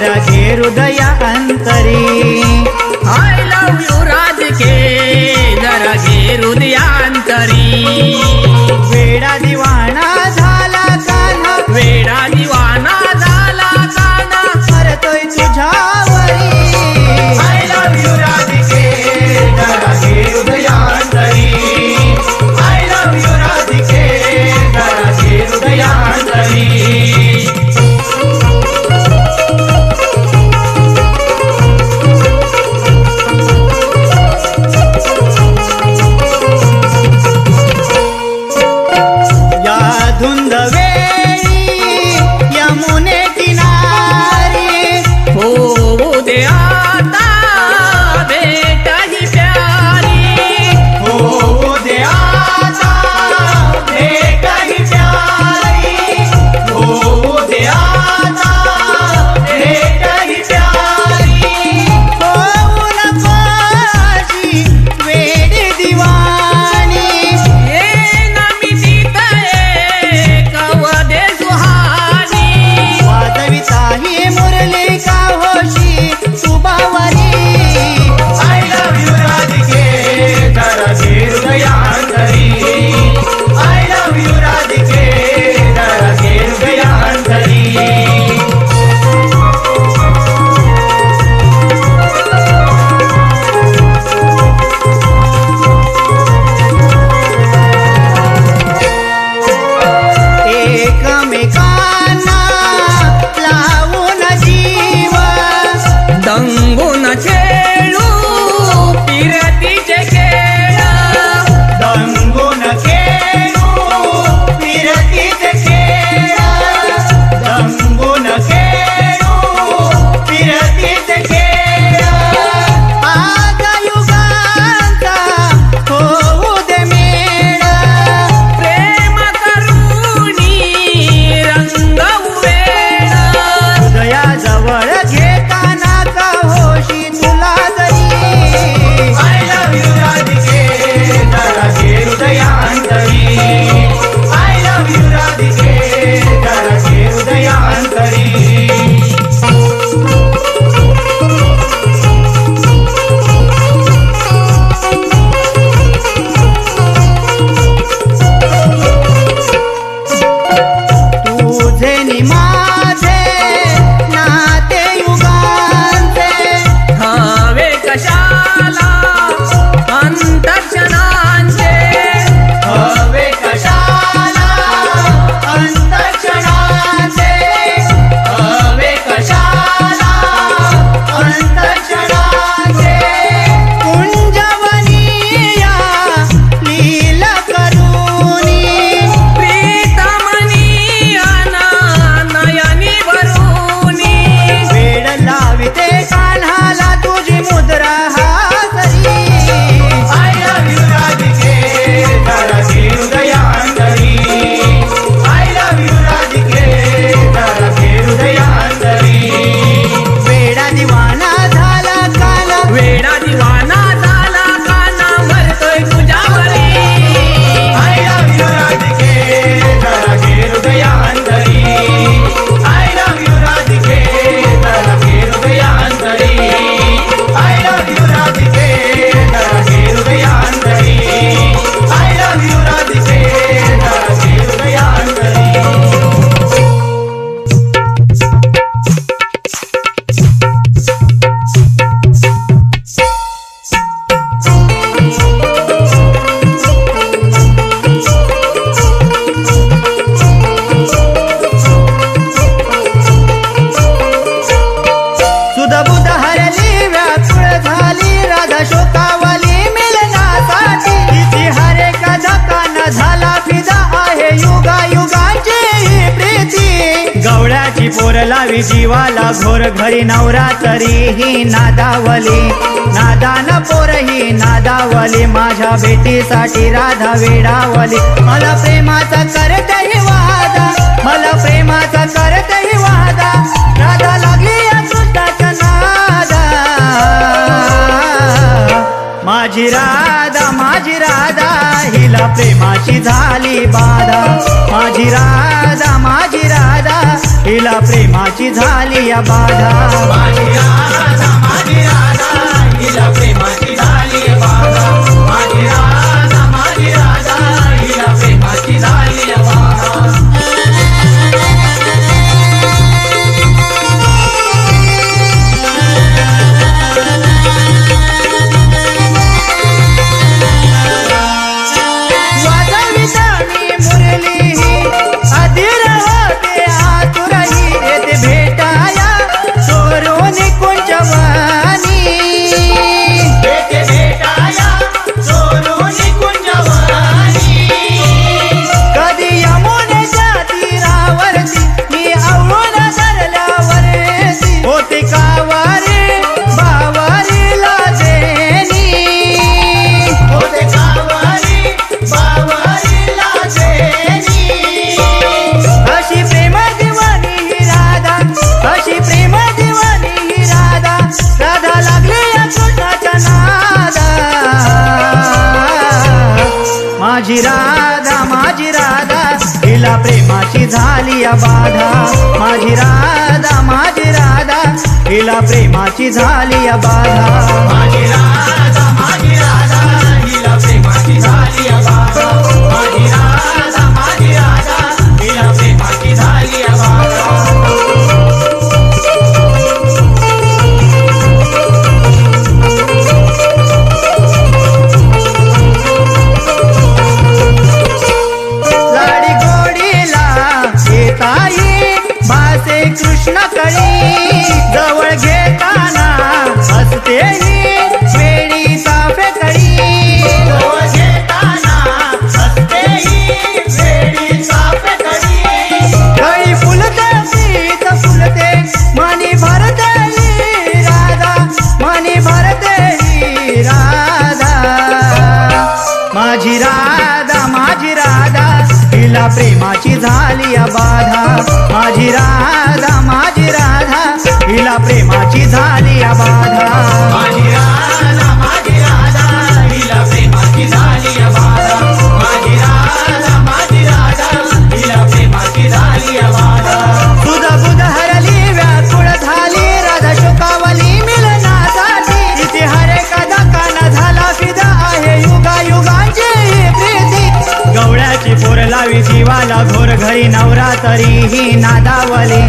जरा घे हृदया अंतरी। I love you राधिके जरा घे हृदयांतरी। वेडा दिवाणा झाला कान्हा, वेडा दिवाना झाला काना, मरतोय तुझ्यावरी। I love you राधिके जरा घे हृदयांतरी। I love you राधिके जरा घे हृदयांतरी। धुंद वेळी यमुने किनारी, हो दे आता भेट ही प्यारी। हो दे आता भेट ही प्यारी, हो दे आता भेट ही प्यारी। होऊ नको अशी वेडी दिवाणी, ये नमी जीतये कवदे सुहानी। वाजविता ही मुरली का होशी सुबावरी। I love you राधिके जरा घे हृदयांतरी। I love you राधिके जरा घे हृदयांतरी। एकमेकांना लावून जीव, दंगून खेळू फिरतीचे खेळ। दंगून खेळू फिरतीचे खेळ, दंगून खेळू फिरतीचे खेळ। आज युगांचा होऊ दे मेळ, प्रेम करूनी रंगवू वेळ। हृदयाजवळ घेताना का होशी तुला जरी। I love you राधिके जरा घे हृदयांतरी। I love you राधिके जरा घे हृदयांतरी। तुझे नि माझे नाते युगांचे, हवे कशाला अंतक्षणांचे। हवे कशाला अंतक्षणाचे, हवे कशाला अंतक्षणाचे। कुंजवनीया लील करूनी, प्रीतमनी नयनी भरूनी। वेड लाविते कान्हाला तुझी मुद्रा हातरी। I love you राधिके जरा घे हृदयांतरी। I love you राधिके जरा घे हृदयांतरी। वेडा दिवाना झाला काना, वेडा दिवाना झाला काना, मरतोय तुझ्यावरी। I love you राधिके जरा घे हृदयांतरी। I love you राधिके जरा घे हृदयांतरी। I love you राधिके जरा घे हृदयांतरी। I love you राधिके जरा घे हृदयांतरी। सुधबुध हरली व्याकुळ झाली राधा शोकावली मिलनासाठी। तिची हरे कधका न झाला फिदा आहे युगा युगाची ही प्रीती। गवळ्याची पोर लावी जीवाला घोर घरी नवरा तरीही नादावली। नादान पोर ही नादावली, माझ्या भेटीसाठी राधा वेडावली। मला प्रेमाचा करते ही वादा, मला प्रेमाचा करते ही वादा। राधा लागली या सृष्टाच्या नादा, माझी राधा हिला प्रेमाची झाली बाधा। माझी राधा हिला प्रेमाची प्रेमाची झाली या बाधा माझी राधा हिला प्रेमाची झाली बाधा माझी राधा हिला प्रेमाची झाली बाधा माझी राधा हिला प्रेमाची झाली या बाधा माझी राधा हिला प्रेमाची झाली या बाधा माझी राधा हिला प्रेमाची झाली बाधा माझी राधा हिला प्रेमाची झाली बाधा कृष्ण कळी जवळ घेताना हसते वेळी चाफे कळी जवळ घेताना हसते वेळी चाफे कळी फुलते शीत फुलते मनी भरते राधा मनी भरते राधा माझी राधा हिला प्रेमाची झाली या बाधा माझी राधा हिला प्रेमाची झाली या बाधा माझी राधा हिला प्रेमाची झाली बाधा माझी राधा हिला प्रेमाची झाली बाधा तुझ बुध हरली व्याकुळ झाली राधा शोकावली मिलनासाठी तिथे हरे कदा काना झाला फिदा आहे युगा युगांची प्रीती गवळ्याची पोर लावी जीवाला घोर घरी नवरा तरीही नादावली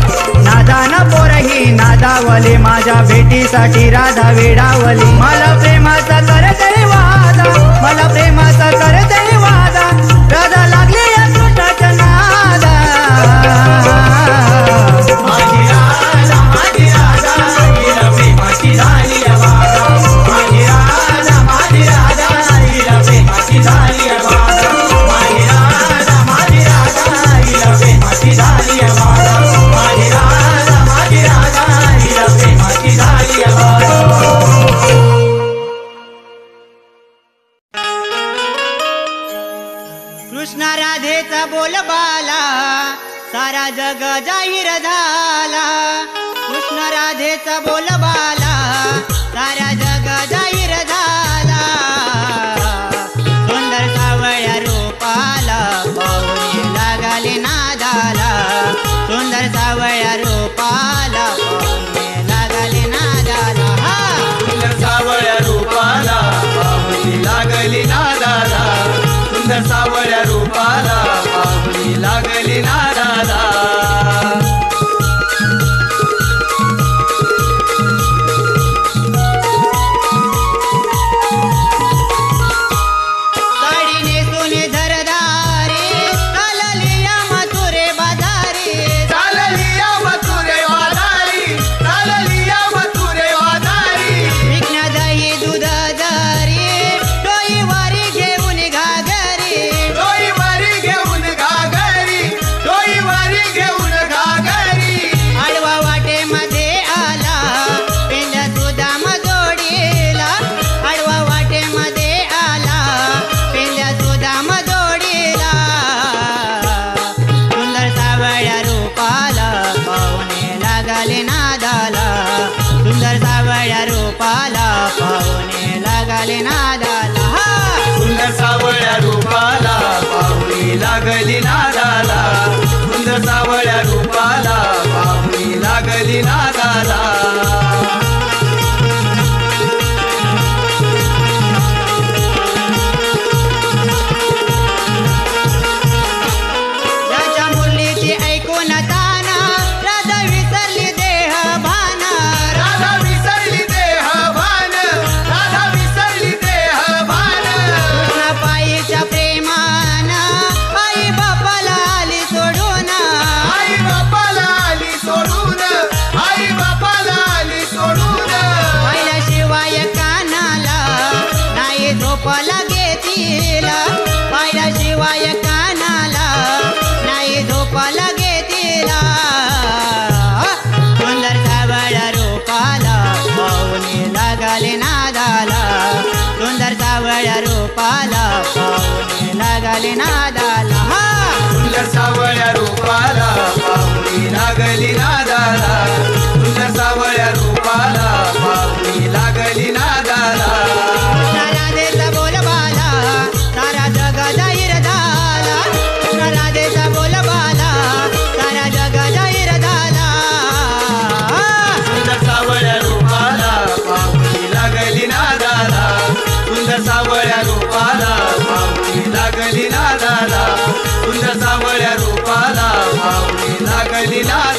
नादान पोर ही नादावली माझ्या भेटीसाठी राधा वेडावली मला प्रेमाचा करते वादा मला प्रेमाचा करते वादा राधा लागली या कृष्णाच्या नादा माझी राधा हिला प्रेमाची झाली बाधा माझी राधा हिला प्रेमाची झाली बाधा माझी राधा हिला प्रेमाची झाली बाधा माझी राधा हिला प्रेमाची झाली बाधा कृष्ण राधेचा बोलबाला सारा जग जाहीर झाला कृष्ण राधेचा बोलबाला सारा जग जाहीर झाला सुंदर सावळ्या रूपाला पाहुणे लागले नादाला सुंदर सावळ्या रूपाला पाहुणे लागले नादाला सुंदर सावळ्या रूपाला पाहुणी लागली नादाला सुंदर सावळ्या रूपाला पाहुणी लागली नादाला लागले नादाला सुंदर सावळ्या रूपाला पाहुणी लागली नादाला सुंदर सावळ्या रूपाला पाहुणी लागली नादाला राधेचा बोलबाला सारा जग जाहीर झाला राधेचा बोलबाला सारा जग जाहीर झाला सुंदर सावळ्या रूपाला पाहुणी लागली नादाला सुंदर सावळ्या रूपाला पाहुणी लागली नादाला सुंदर सावळ्या रूपाला पाहुणी लागली नादाला